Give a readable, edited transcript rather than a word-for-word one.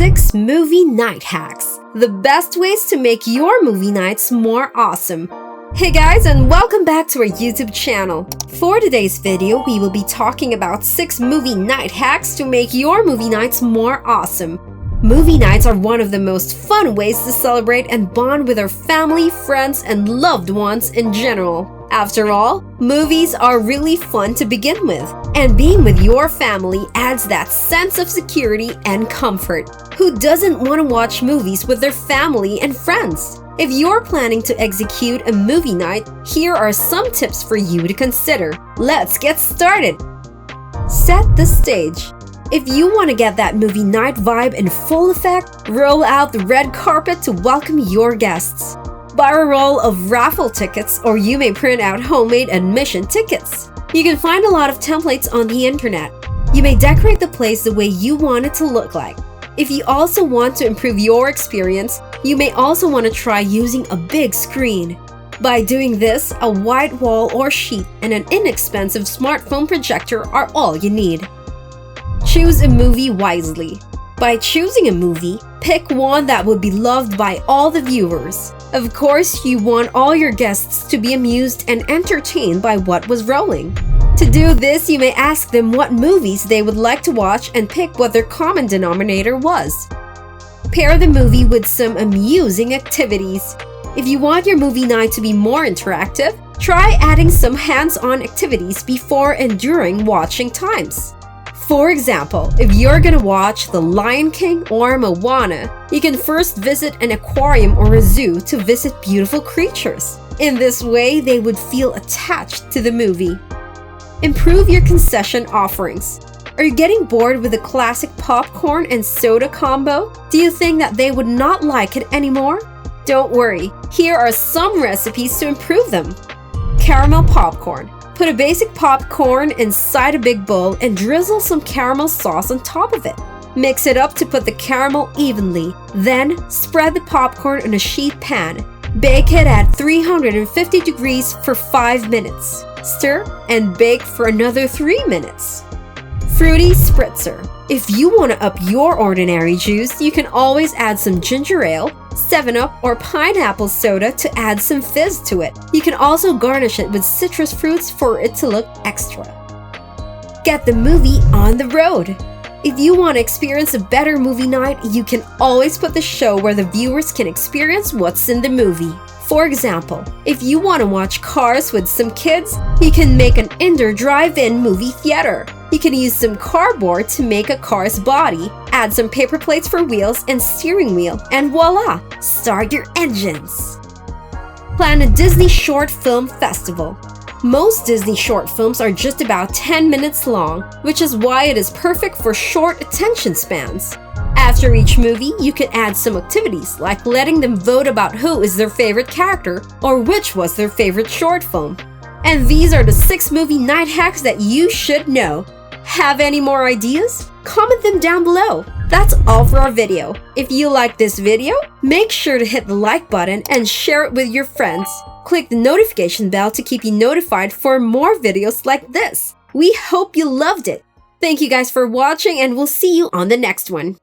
6 movie night hacks. The best ways to make your movie nights more awesome. Hey guys, and welcome back to our YouTube channel. For today's video, we will be talking about 6 movie night hacks to make your movie nights more awesome. Movie nights are one of the most fun ways to celebrate and bond with our family, friends, and loved ones in general. After all, movies are really fun to begin with, and being with your family adds that sense of security and comfort. Who doesn't want to watch movies with their family and friends? If you're planning to execute a movie night, here are some tips for you to consider. Let's get started! Set the stage. If you want to get that movie night vibe in full effect, roll out the red carpet to welcome your guests. Buy a roll of raffle tickets, or you may print out homemade admission tickets. You can find a lot of templates on the internet. You may decorate the place the way you want it to look like. If you also want to improve your experience, you may also want to try using a big screen. By doing this, a white wall or sheet and an inexpensive smartphone projector are all you need. Choose a movie wisely. By choosing a movie, pick one that would be loved by all the viewers. Of course, you want all your guests to be amused and entertained by what was rolling. To do this, you may ask them what movies they would like to watch and pick what their common denominator was. Pair the movie with some amusing activities. If you want your movie night to be more interactive, try adding some hands-on activities before and during watching times. For example, if you're gonna watch The Lion King or Moana, you can first visit an aquarium or a zoo to visit beautiful creatures. In this way, they would feel attached to the movie. Improve your concession offerings. Are you getting bored with the classic popcorn and soda combo? Do you think that they would not like it anymore? Don't worry, here are some recipes to improve them. Caramel popcorn. Put a basic popcorn inside a big bowl and drizzle some caramel sauce on top of it. Mix it up to put the caramel evenly. Then, spread the popcorn in a sheet pan. Bake it at 350 degrees for 5 minutes. Stir and bake for another 3 minutes. Fruity Spritzer. If you want to up your ordinary juice, you can always add some ginger ale, 7-Up, or pineapple soda to add some fizz to it. You can also garnish it with citrus fruits for it to look extra. Get the movie on the road. If you want to experience a better movie night, you can always put the show where the viewers can experience what's in the movie. For example, if you want to watch Cars with some kids, you can make an indoor drive-in movie theater. You can use some cardboard to make a car's body, add some paper plates for wheels and steering wheel, and voila! Start your engines! Plan a Disney Short Film Festival. Most Disney short films are just about 10 minutes long, which is why it is perfect for short attention spans. After each movie, you can add some activities like letting them vote about who is their favorite character or which was their favorite short film. And these are the 6 movie night hacks that you should know. Have any more ideas? Comment them down below. That's all for our video. If you like this video, make sure to hit the like button and share it with your friends. Click the notification bell to keep you notified for more videos like this. We hope you loved it. Thank you guys for watching, and we'll see you on the next one.